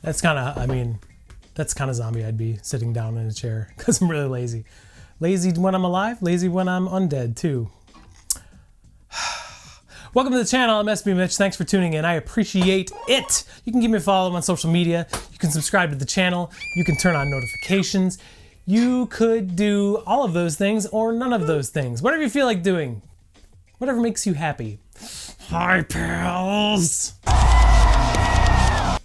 That's kind of, I mean, that's kind of zombie I'd be sitting down in a chair because I'm really lazy. Lazy when I'm alive, lazy when I'm undead too. Welcome to the channel, I'm Sbmitch. Thanks for tuning in, I appreciate it. You can give me a follow on social media, you can subscribe to the channel, you can turn on notifications, you could do all of those things or none of those things. Whatever you feel like doing, whatever makes you happy. Hi pals!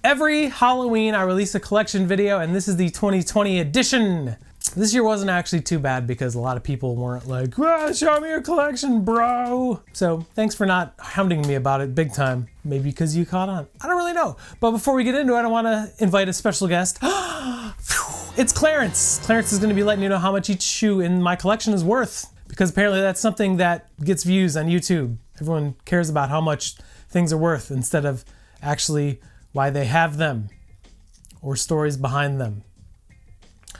Every Halloween I release a collection video and this is the 2020 edition. This year wasn't actually too bad because a lot of people weren't like, ah, show me your collection, bro. So thanks for not hounding me about it big time. Maybe because you caught on. I don't really know. But before we get into it, I want to invite a special guest. It's Clarence. Clarence is going to be letting you know how much each shoe in my collection is worth. Because apparently that's something that gets views on YouTube. Everyone cares about how much things are worth instead of actually why they have them or stories behind them.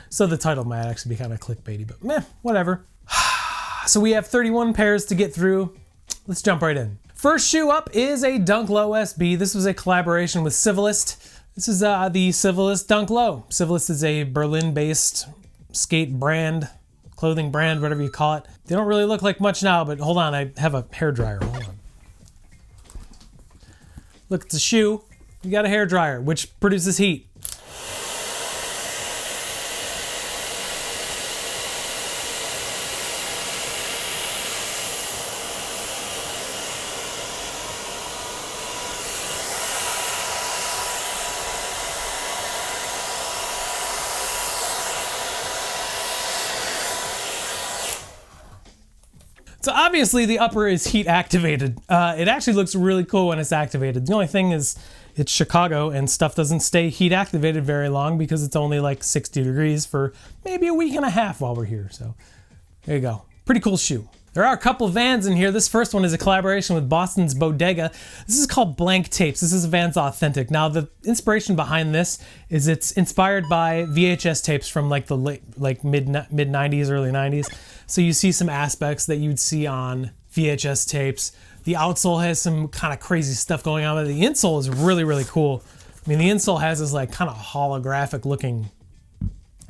So the title might actually be kind of clickbaity, but meh, whatever. So we have 31 pairs to get through. Let's jump right in. First shoe up is a Dunk Low SB. This was a collaboration with Civilist. This is the Civilist Dunk Low. Civilist is a Berlin-based skate brand, clothing brand, whatever you call it. They don't really look like much now, but hold on, I have a hairdryer. Hold on. Look, it's a shoe. You got a hairdryer, which produces heat. So obviously the upper is heat activated. It actually looks really cool when it's activated. The only thing is it's Chicago and stuff doesn't stay heat activated very long because it's only like 60 degrees for maybe a week and a half while we're here. So there you go. Pretty cool shoe. There are a couple Vans in here. This first one is a collaboration with Boston's Bodega. This is called Blank Tapes. This is Vans Authentic. Now the inspiration behind this is it's inspired by VHS tapes from like the mid 90s, early 90s. So you see some aspects that you'd see on VHS tapes. The outsole has some kind of crazy stuff going on, but the insole is really, really cool. I mean, the insole has this like kind of holographic looking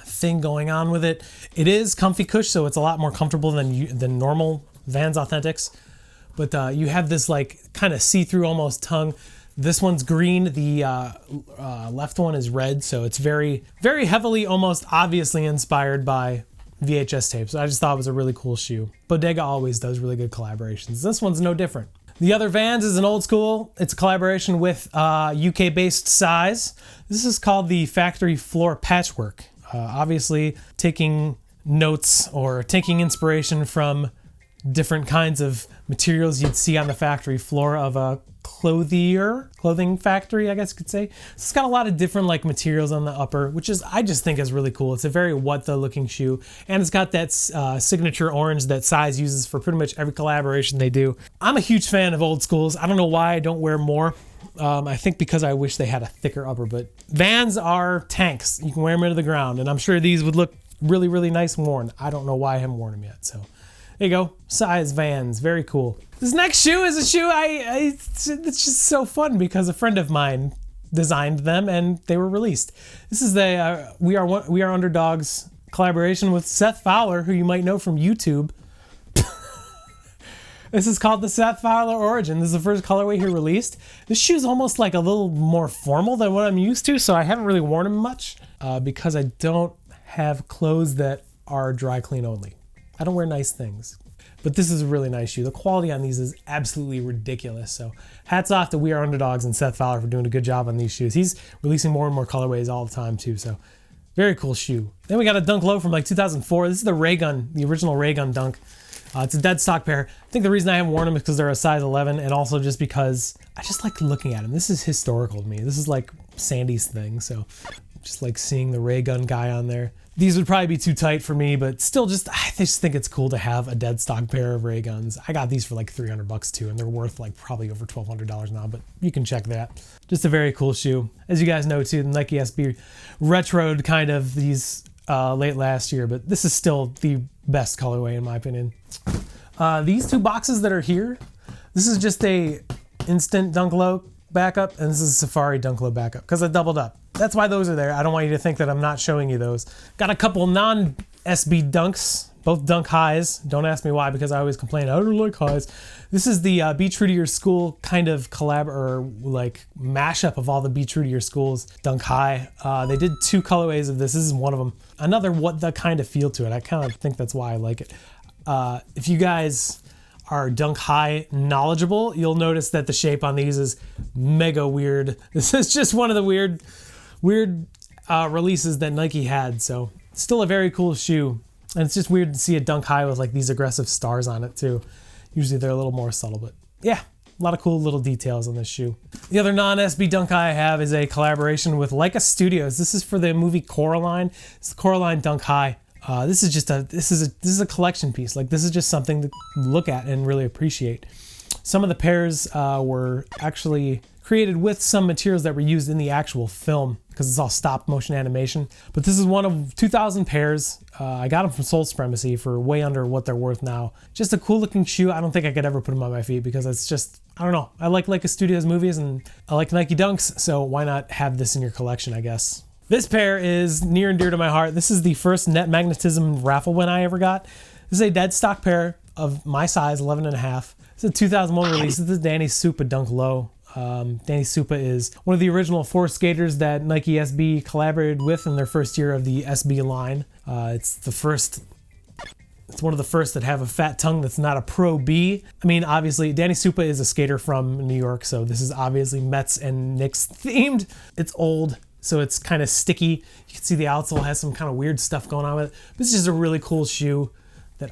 thing going on with it. It is comfy cush, so it's a lot more comfortable than normal Vans Authentics. But you have this like kind of see-through almost tongue. This one's green. The left one is red, so it's very, very heavily, almost obviously inspired by VHS tapes. I just thought it was a really cool shoe. Bodega always does really good collaborations. This one's no different. The other Vans is an old school. It's a collaboration with UK-based Size. This is called the Factory Floor Patchwork. Obviously taking notes or taking inspiration from different kinds of materials you'd see on the factory floor of a clothing factory, I guess you could say. So it's got a lot of different like materials on the upper, which is, I just think is really cool. It's a very what the looking shoe. And it's got that signature orange that Size uses for pretty much every collaboration they do. I'm a huge fan of old schools. I don't know why I don't wear more. I think because I wish they had a thicker upper, but Vans are tanks. You can wear them into the ground, and I'm sure these would look really, really nice worn. I don't know why I haven't worn them yet, so there you go. Size Vans, very cool. This next shoe is a shoe it's just so fun because a friend of mine designed them and they were released. This is the We Are Underdogs collaboration with Seth Fowler, who you might know from YouTube. This is called the Seth Fowler Origin. This is the first colorway he released. This shoe's almost like a little more formal than what I'm used to, so I haven't really worn them much because I don't have clothes that are dry clean only. I don't wear nice things. But this is a really nice shoe. The quality on these is absolutely ridiculous. So hats off to We Are Underdogs and Seth Fowler for doing a good job on these shoes. He's releasing more and more colorways all the time too, so very cool shoe. Then we got a Dunk Low from like 2004. This is the Ray Gun, the original Ray Gun Dunk. It's a dead stock pair. I think the reason I haven't worn them is because they're a size 11 and also just because I just like looking at them. This is historical to me. This is like Sandy's thing, so just like seeing the Ray Gun guy on there. These would probably be too tight for me, but still I just think it's cool to have a dead stock pair of Ray Guns. I got these for like $300 too, and they're worth like probably over $1,200 now, but you can check that. Just a very cool shoe. As you guys know too, the Nike SB retroed kind of these late last year, but this is still the best colorway in my opinion. These two boxes that are here, this is just a instant Dunk Low backup, and this is a Safari Dunk Low backup because I doubled up. That's why those are there. I don't want you to think that I'm not showing you those. Got a couple non-SB dunks, both dunk highs. Don't ask me why, because I always complain, I don't like highs. This is the Be True to Your School kind of collab or like mashup of all the Be True to Your Schools dunk high. They did 2 colorways of this. This is one of them. Another what the kind of feel to it. I kind of think that's why I like it. If you guys are dunk high knowledgeable, you'll notice that the shape on these is mega weird. This is just one of the weird releases that Nike had. So still a very cool shoe. And it's just weird to see a dunk high with like these aggressive stars on it too. Usually they're a little more subtle, but yeah, a lot of cool little details on this shoe. The other non-SB dunk high I have is a collaboration with Leica Studios. This is for the movie Coraline. It's the Coraline dunk high. This is a collection piece. Like, this is just something to look at and really appreciate. Some of the pairs were actually created with some materials that were used in the actual film because it's all stop motion animation. But this is one of 2,000 pairs. I got them from Soul Supremacy for way under what they're worth now. Just a cool looking shoe. I don't think I could ever put them on my feet because it's just, I don't know. I like Leica Studios movies and I like Nike Dunks, so why not have this in your collection, I guess. This pair is near and dear to my heart. This is the first Net Magnetism raffle win I ever got. This is a dead stock pair of my size, 11.5. It's a 2001 release. This is the Danny Supa Dunk Low. Danny Supa is one of the original 4 skaters that Nike SB collaborated with in their first year of the SB line. It's one of the first that have a fat tongue that's not a Pro B. I mean, obviously, Danny Supa is a skater from New York, so this is obviously Mets and Knicks themed. It's old, so it's kind of sticky. You can see the outsole has some kind of weird stuff going on with it. This is just a really cool shoe that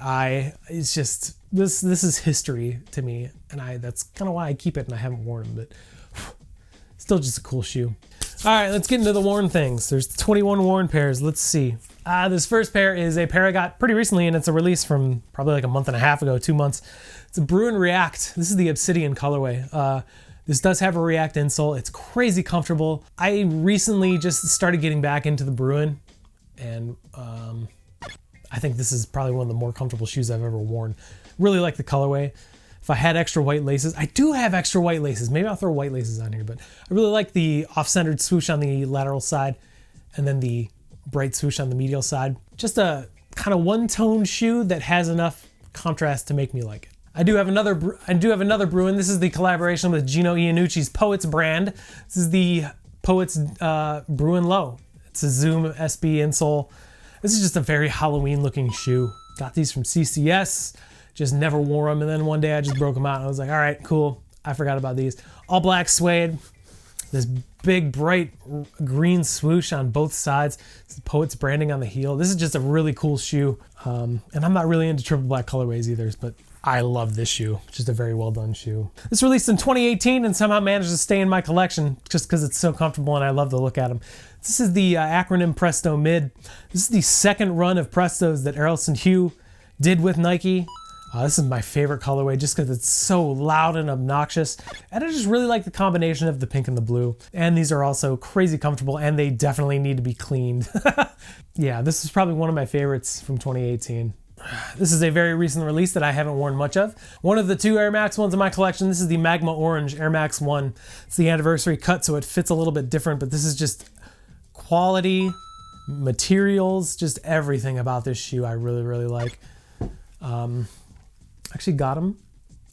it's just, this is history to me, and that's kind of why I keep it and I haven't worn them, but still just a cool shoe. All right, let's get into the worn things. There's 21 worn pairs. Let's see. This first pair is a pair I got pretty recently, and it's a release from probably like a month and a half ago, 2 months. It's a Bruin React. This is the Obsidian colorway. This does have a React insole. It's crazy comfortable. I recently just started getting back into the Bruin, and I think this is probably one of the more comfortable shoes I've ever worn. Really like the colorway. If I had extra white laces, I do have extra white laces. Maybe I'll throw white laces on here, but I really like the off-centered swoosh on the lateral side and then the bright swoosh on the medial side. Just a kind of one-tone shoe that has enough contrast to make me like it. I do have another Bruin. This is the collaboration with Gino Iannucci's Poets brand. This is the Poets Bruin Low. It's a Zoom SB insole. This is just a very Halloween looking shoe. Got these from CCS, just never wore them, and then one day I just broke them out and I was like, all right, cool. I forgot about these. All black suede, this big bright green swoosh on both sides. It's the Poets branding on the heel. This is just a really cool shoe. And I'm not really into triple black colorways either, but I love this shoe. Just a very well done shoe. This released in 2018 and somehow managed to stay in my collection just because it's so comfortable and I love to look at them. This is the acronym Presto Mid. This is the second run of Prestos that Errolson Hugh did with Nike. This is my favorite colorway just because it's so loud and obnoxious. And I just really like the combination of the pink and the blue. And these are also crazy comfortable and they definitely need to be cleaned. Yeah, this is probably one of my favorites from 2018. This is a very recent release that I haven't worn much of. One of the 2 Air Max ones in my collection. This is the Magma Orange Air Max 1. It's the anniversary cut, so it fits a little bit different, but this is just quality, materials, just everything about this shoe I really, really like. Actually got them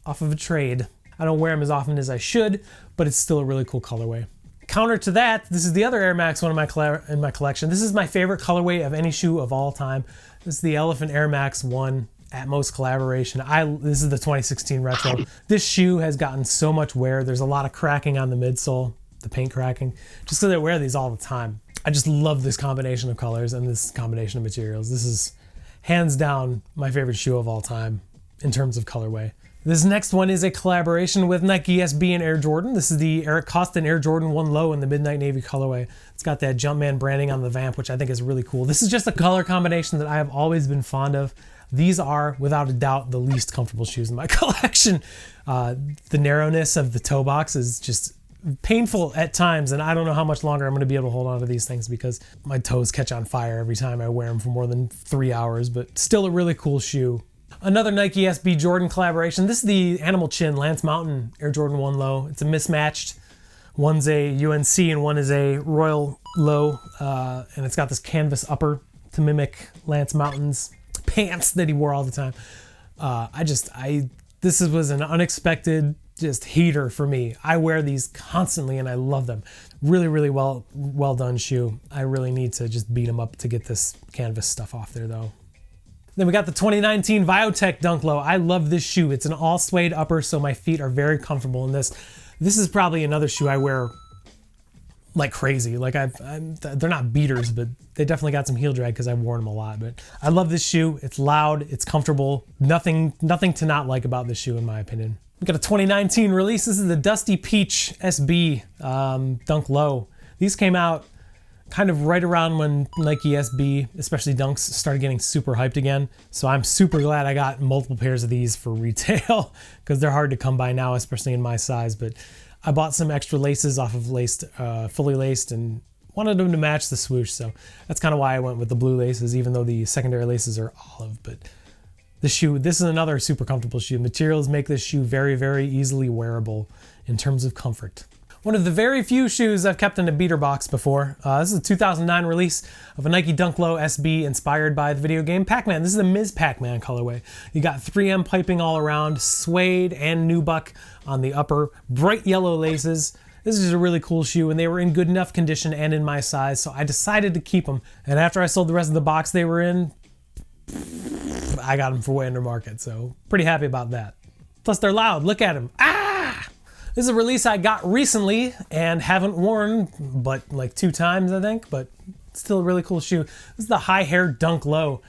off of a trade. I don't wear them as often as I should, but it's still a really cool colorway. Counter to that, this is the other Air Max one in my collection. This is my favorite colorway of any shoe of all time. This is the Elephant Air Max 1 Atmos collaboration. This is the 2016 retro. This shoe has gotten so much wear. There's a lot of cracking on the midsole, the paint cracking, just because I wear these all the time. I just love this combination of colors and this combination of materials. This is hands down my favorite shoe of all time in terms of colorway. This next one is a collaboration with Nike SB and Air Jordan. This is the Eric Costin Air Jordan 1 Low in the Midnight Navy colorway. It's got that Jumpman branding on the vamp, which I think is really cool. This is just a color combination that I have always been fond of. These are, without a doubt, the least comfortable shoes in my collection. The narrowness of the toe box is just painful at times, and I don't know how much longer I'm going to be able to hold on to these things because my toes catch on fire every time I wear them for more than 3 hours, but still a really cool shoe. Another Nike SB Jordan collaboration. This is the Animal Chin Lance Mountain Air Jordan 1 Low. It's a mismatched One's a UNC and one is a Royal Low, and it's got this canvas upper to mimic Lance Mountain's pants that he wore all the time. This was an unexpected just heater for me. I wear these constantly and I love them. Really, really well done shoe. I really need to just beat them up to get this canvas stuff off there though. Then we got the 2019 Viotech Dunk Low. I love this shoe. It's an all suede upper, so my feet are very comfortable in this. This is probably another shoe I wear like crazy. Like they're not beaters, but they definitely got some heel drag because I've worn them a lot. But I love this shoe. It's loud, it's comfortable. Nothing to not like about this shoe in my opinion. We got a 2019 release. This is the Dusty Peach SB Dunk Low. These came out kind of right around when Nike SB, especially Dunks, started getting super hyped again. So I'm super glad I got multiple pairs of these for retail because they're hard to come by now, especially in my size. But I bought some extra laces off of fully laced and wanted them to match the swoosh. So that's kind of why I went with the blue laces, even though the secondary laces are olive. But this is another super comfortable shoe. Materials make this shoe very, very easily wearable in terms of comfort. One of the very few shoes I've kept in a beater box before. This is a 2009 release of a Nike Dunk Low SB inspired by the video game Pac-Man. This is the Ms. Pac-Man colorway. You got 3M piping all around, suede and nubuck on the upper, bright yellow laces. This is a really cool shoe and they were in good enough condition and in my size, so I decided to keep them. And after I sold the rest of the box they were in, I got them for way under market, so pretty happy about that. Plus they're loud, look at them. This is a release I got recently and haven't worn but like 2 times I think, but still a really cool shoe. This is the High Hair Dunk Low.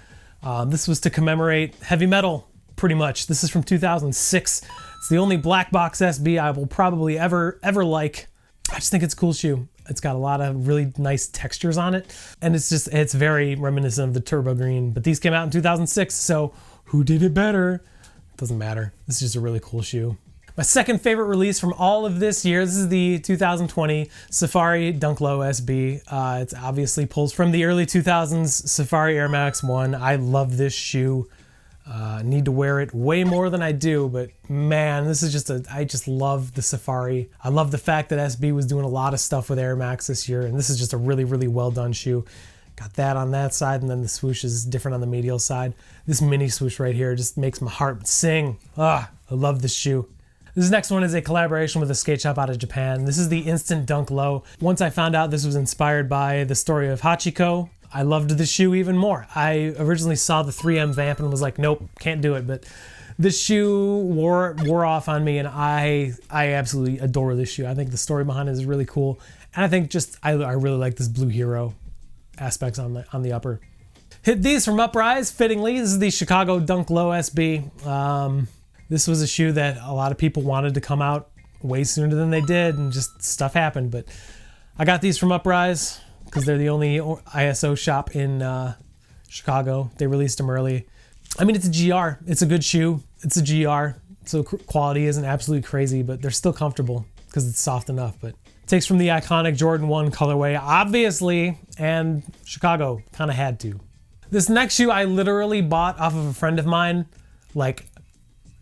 This was to commemorate heavy metal pretty much. This is from 2006. It's the only black box SB I will probably ever like. I just think it's a cool shoe. It's got a lot of really nice textures on it and it's very reminiscent of the Turbo Green, but these came out in 2006, so who did it better? It doesn't matter. This is just a really cool shoe. My second favorite release from all of this year, this is the 2020 Safari Dunk Low SB. It obviously pulls from the early 2000s Safari Air Max 1. I love this shoe. Need to wear it way more than I do, but man, this is I just love the Safari. I love the fact that SB was doing a lot of stuff with Air Max this year, and this is just a really, really well done shoe. Got that on that side, and then the swoosh is different on the medial side. This mini swoosh right here just makes my heart sing. I love this shoe. This next one is a collaboration with a skate shop out of Japan. This is the Instant Dunk Low. Once I found out this was inspired by the story of Hachiko, I loved the shoe even more. I originally saw the 3M vamp and was like, nope, can't do it. But this shoe wore off on me, and I absolutely adore this shoe. I think the story behind it is really cool. And I think I really like this blue hero aspects on the upper. Hit these from Uprise, fittingly. This is the Chicago Dunk Low SB. This was a shoe that a lot of people wanted to come out way sooner than they did, and just stuff happened. But I got these from Uprise because they're the only ISO shop in Chicago. They released them early. I mean, it's a GR. It's a good shoe. It's a GR, so quality isn't absolutely crazy, but they're still comfortable because it's soft enough. But it takes from the iconic Jordan 1 colorway, obviously, and Chicago kind of had to. This next shoe I literally bought off of a friend of mine, like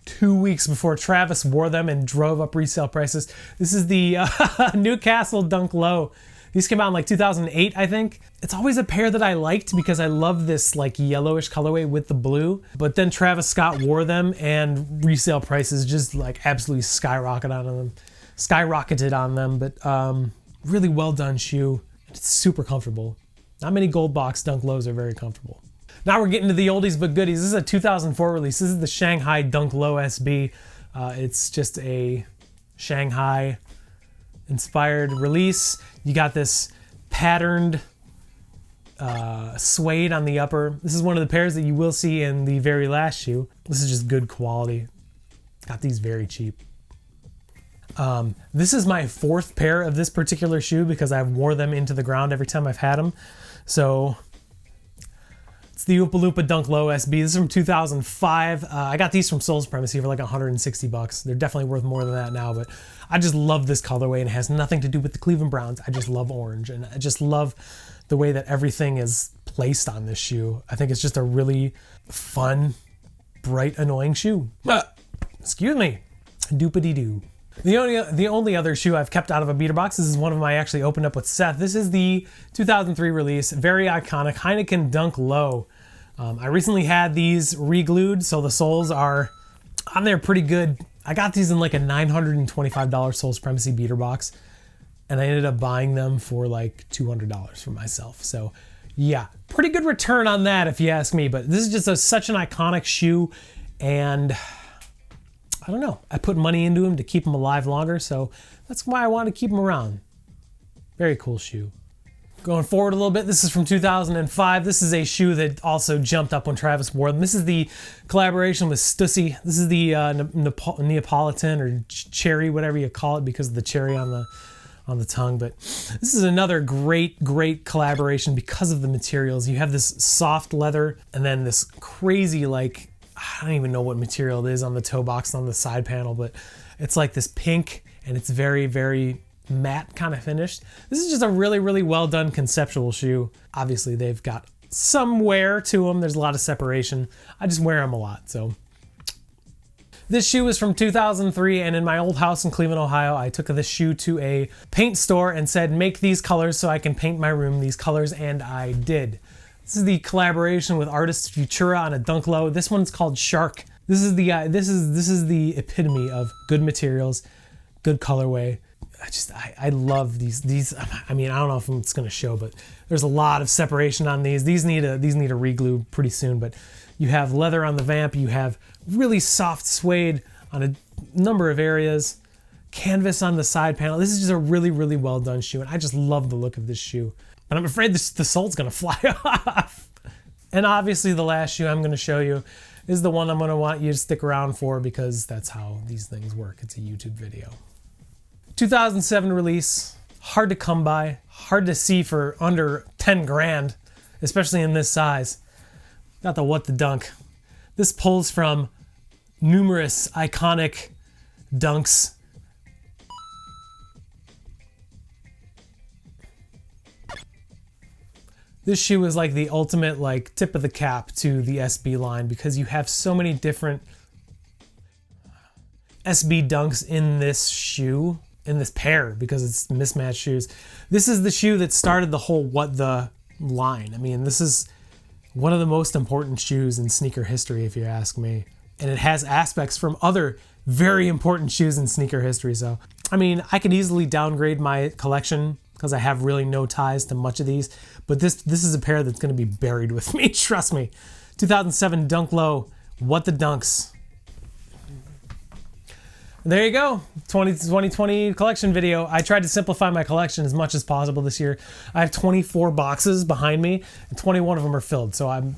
2 weeks before Travis wore them and drove up resale prices. This is the Newcastle Dunk Low. These came out in like 2008, I think. It's always a pair that I liked because I love this like yellowish colorway with the blue. But then Travis Scott wore them and resale prices just like absolutely skyrocketed on them. But really well done shoe. It's super comfortable. Not many gold box Dunk Lows are very comfortable. Now we're getting to the oldies but goodies. This is a 2004 release. This is the Shanghai Dunk Low SB. It's just a Shanghai inspired release. You got this patterned suede on the upper. This is one of the pairs that you will see in the very last shoe. This is just good quality. Got these very cheap. This is my 4th pair of this particular shoe because I've wore them into the ground every time I've had them. So it's the Oompa Loompa Dunk Low SB. This is from 2005. I got these from Soul Supremacy for like $160. They're definitely worth more than that now, but I just love this colorway and it has nothing to do with the Cleveland Browns. I just love orange and I just love the way that everything is placed on this shoe. I think it's just a really fun, bright, annoying shoe. Excuse me. Doopity-doo. The only other shoe I've kept out of a beater box, this is one of them I actually opened up with Seth. This is the 2003 release, very iconic Heineken Dunk Low. I recently had these re-glued, so the soles are on there pretty good. I got these in like a $925 Sole Supremacy beater box, and I ended up buying them for like $200 for myself. So yeah, pretty good return on that if you ask me, but this is just such an iconic shoe, and I don't know, I put money into them to keep them alive longer, so that's why I want to keep them around. Very cool shoe. Going forward a little bit, this is from 2005. This is a shoe that also jumped up when Travis wore them. This is the collaboration with Stussy. This is the Neapolitan or cherry, whatever you call it, because of the cherry on the tongue. But this is another great collaboration because of the materials. You have this soft leather and then this crazy, like, I don't even know what material it is on the toe box on the side panel, but it's like this pink and it's very matte kind of finished. This is just a really well done conceptual shoe. Obviously they've got some wear to them. There's a lot of separation. I just wear them a lot, so. This shoe is from 2003, and in my old house in Cleveland, Ohio, I took this shoe to a paint store and said, make these colors so I can paint my room these colors, and I did. This is the collaboration with artist Futura on a Dunk Low. This one's called Shark. This is the epitome of good materials, good colorway. I love these. I mean, I don't know if it's gonna show, but there's a lot of separation on these. These need a re-glue pretty soon, but you have leather on the vamp, you have really soft suede on a number of areas, canvas on the side panel. This is just a really well done shoe, and I just love the look of this shoe. But I'm afraid the sole's gonna fly off. And obviously the last shoe I'm gonna show you is the one I'm gonna want you to stick around for, because that's how these things work. It's a YouTube video. 2007 release, hard to come by, hard to see for under 10 grand, especially in this size. Got the What the Dunk. This pulls from numerous iconic dunks. This shoe is like the ultimate like tip of the cap to the SB line, because you have so many different SB dunks in this shoe, in this pair, because it's mismatched shoes. This is the shoe that started the whole What the line. I mean, this is one of the most important shoes in sneaker history, if you ask me. And it has aspects from other very important shoes in sneaker history. So, I mean, I could easily downgrade my collection because I have really no ties to much of these. But this is a pair that's going to be buried with me, trust me. 2007 Dunk Low, What the Dunks. There you go, 2020 collection video. I tried to simplify my collection as much as possible this year. I have 24 boxes behind me, and 21 of them are filled. So I'm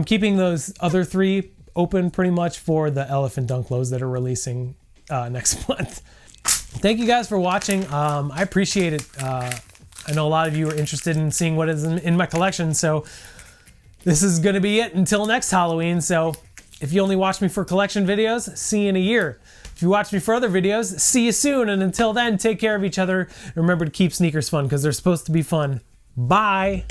keeping those other 3 open pretty much for the Elephant Dunk Lows that are releasing next month. Thank you guys for watching. I appreciate it. I know a lot of you are interested in seeing what is in my collection, so this is gonna be it until next Halloween. So if you only watch me for collection videos, see you in a year. If you watch me for other videos, see you soon. And until then, take care of each other. And remember to keep sneakers fun, because they're supposed to be fun. Bye.